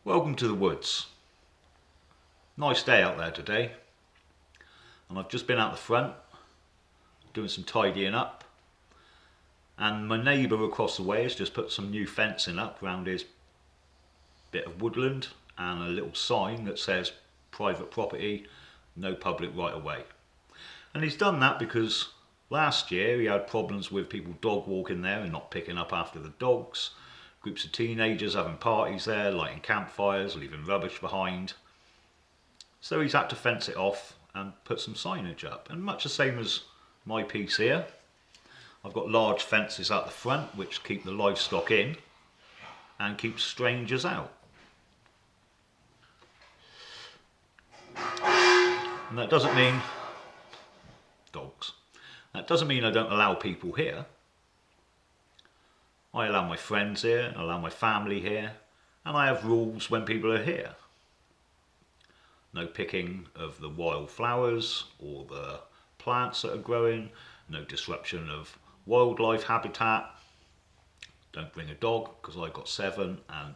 Welcome to the woods. Nice day out there today, and I've just been out the front doing some tidying up, and my neighbour across the way has just put some new fencing up around his bit of woodland and a little sign that says private property, no public right of way. And he's done that because last year he had problems with people dog walking there and not picking up after the dogs, groups of teenagers having parties there, lighting campfires, leaving rubbish behind. So he's had to fence it off and put some signage up. And much the same as my piece here, I've got large fences at the front which keep the livestock in and keep strangers out. And that doesn't mean dogs. That doesn't mean I don't allow people here. I allow my friends here, I allow my family here, and I have rules when people are here. No picking of the wild flowers or the plants that are growing, no disruption of wildlife habitat. Don't bring a dog because I've got 7, and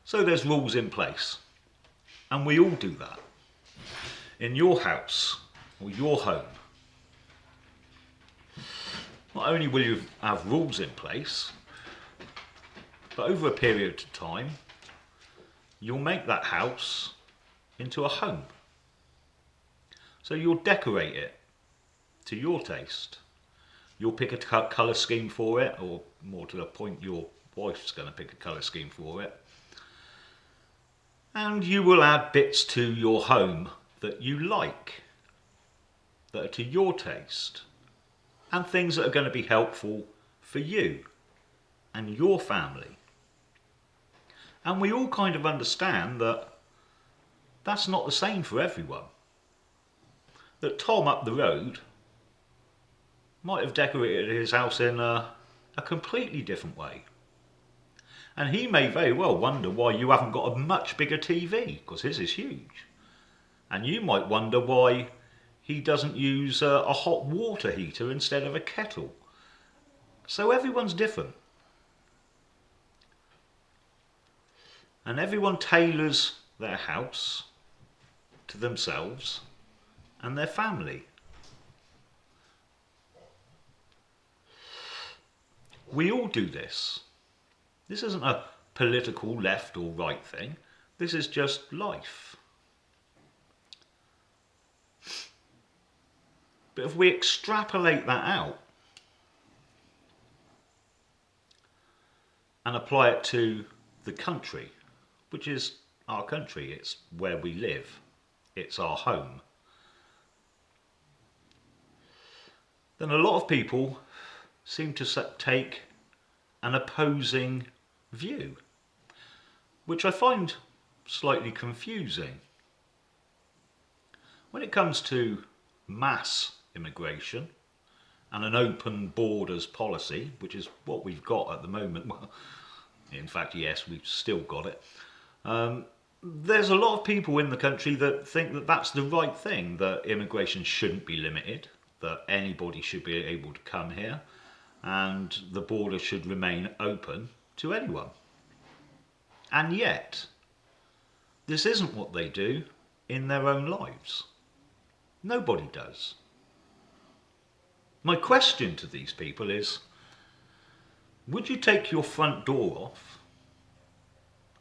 so there's rules in place. And we all do that. In your house or your home, not only will you have rules in place, but over a period of time, you'll make that house into a home. So you'll decorate it to your taste. You'll pick a colour scheme for it, or more to the point, your wife's going to pick a colour scheme for it. And you will add bits to your home that you like, that are to your taste, and things that are going to be helpful for you and your family. And we all kind of understand that that's not the same for everyone. That Tom up the road might have decorated his house in a completely different way. And he may very well wonder why you haven't got a much bigger TV, because his is huge. And you might wonder why he doesn't use a hot water heater instead of a kettle. So everyone's different. And everyone tailors their house to themselves and their family. We all do this. This isn't a political left or right thing. This is just life. But if we extrapolate that out and apply it to the country, which is our country, it's where we live, it's our home, then a lot of people seem to take an opposing view, which I find slightly confusing. When it comes to mass immigration and an open borders policy, which is what we've got at the moment, well, in fact, yes, we've still got it. There's a lot of people in the country that think that that's the right thing, that immigration shouldn't be limited, that anybody should be able to come here, and the border should remain open to anyone. And yet, this isn't what they do in their own lives. Nobody does. My question to these people is, would you take your front door off,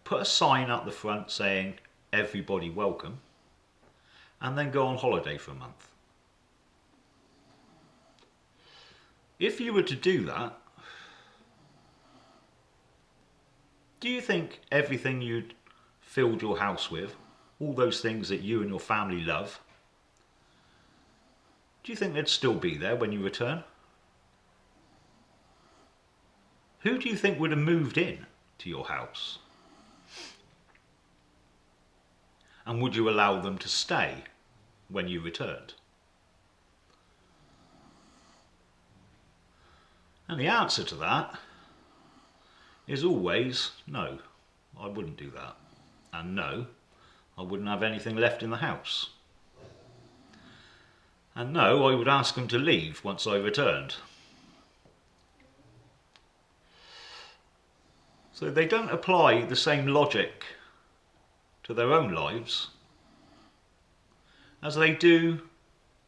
put a sign out the front saying everybody welcome, and then go on holiday for a month? If you were to do that, do you think everything you'd filled your house with, all those things that you and your family love, do you think they'd still be there when you return? Who do you think would have moved in to your house? And would you allow them to stay when you returned? And the answer to that is always no, I wouldn't do that. And no, I wouldn't have anything left in the house. And no, I would ask them to leave once I returned. So they don't apply the same logic to their own lives as they do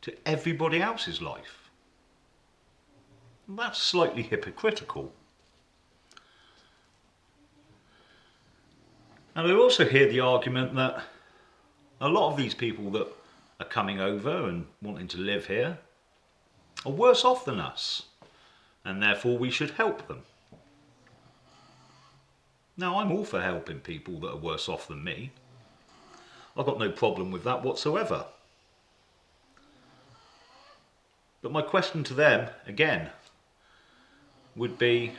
to everybody else's life. And that's slightly hypocritical. And I also hear the argument that a lot of these people that are coming over and wanting to live here are worse off than us, and therefore we should help them. Now, I'm all for helping people that are worse off than me. I've got no problem with that whatsoever. But my question to them, again, would be,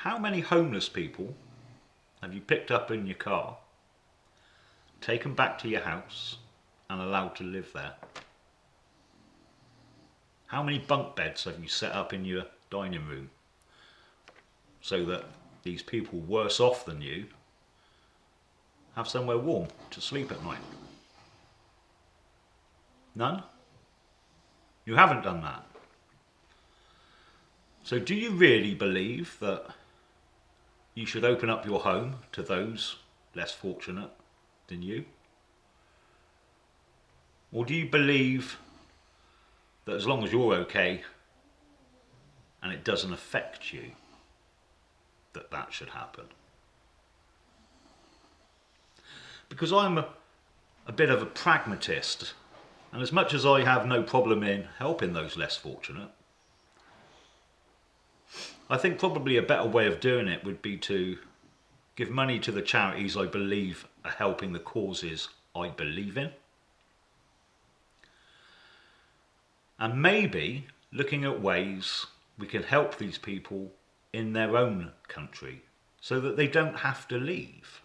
how many homeless people have you picked up in your car, taken back to your house and allowed to live there? How many bunk beds have you set up in your dining room so that these people worse off than you have somewhere warm to sleep at night? None? You haven't done that. So do you really believe that you should open up your home to those less fortunate than you? Or do you believe that as long as you're okay and it doesn't affect you, that should happen? Because I'm a bit of a pragmatist, and as much as I have no problem in helping those less fortunate, I think probably a better way of doing it would be to give money to the charities I believe are helping the causes I believe in. And maybe looking at ways we can help these people in their own country so that they don't have to leave.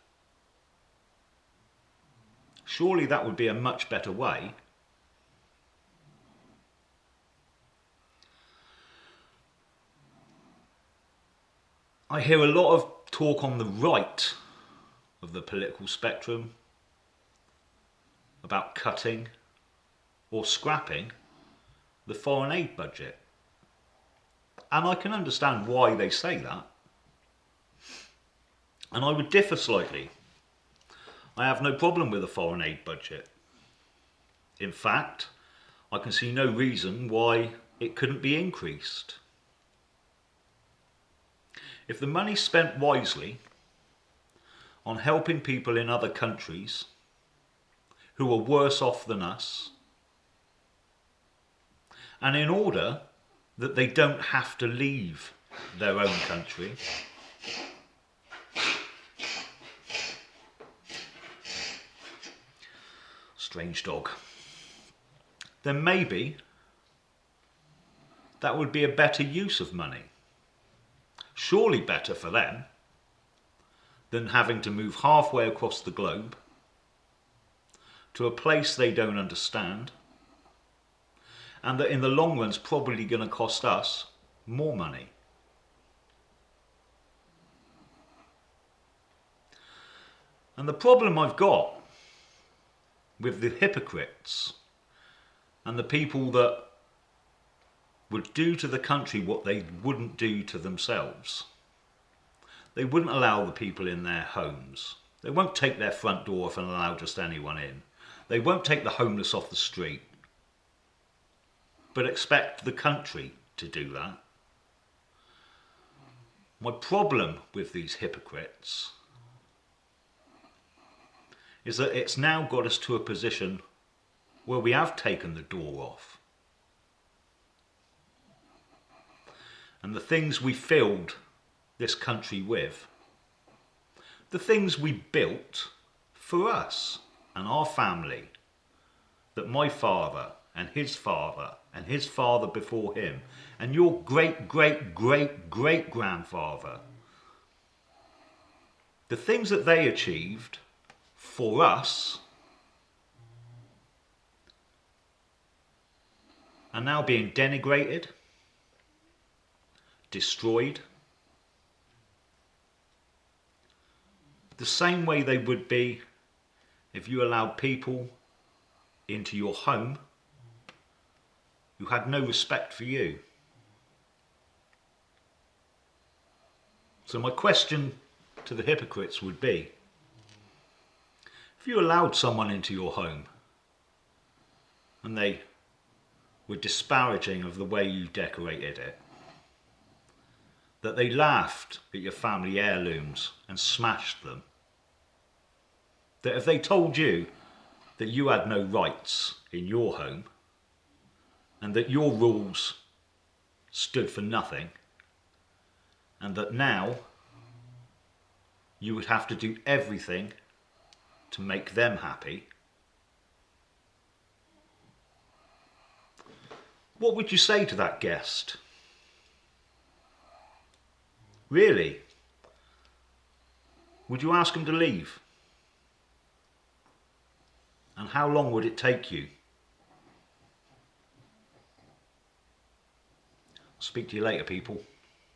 Surely that would be a much better way. I hear a lot of talk on the right of the political spectrum about cutting or scrapping the foreign aid budget. And I can understand why they say that. And I would differ slightly. I have no problem with a foreign aid budget. In fact, I can see no reason why it couldn't be increased. If the money's spent wisely on helping people in other countries who are worse off than us, and in order that they don't have to leave their own country, strange dog, then maybe that would be a better use of money. Surely better for them than having to move halfway across the globe to a place they don't understand, and that in the long run is probably going to cost us more money. And the problem I've got with the hypocrites and the people that would do to the country what they wouldn't do to themselves. They wouldn't allow the people in their homes. They won't take their front door off and allow just anyone in. They won't take the homeless off the street, but expect the country to do that. My problem with these hypocrites is that it's now got us to a position where we have taken the door off. And the things we filled this country with, the things we built for us and our family, that my father and his father and his father before him and your great, great, great, great grandfather, the things that they achieved for us are now being denigrated, destroyed, the same way they would be if you allowed people into your home who had no respect for you. So my question to the hypocrites would be, If you allowed someone into your home and they were disparaging of the way you decorated it, that they laughed at your family heirlooms and smashed them, that if they told you that you had no rights in your home and that your rules stood for nothing, and that now you would have to do everything to make them happy, what would you say to that guest? Really? Would you ask them to leave? And how long would it take you? Speak to you later, people.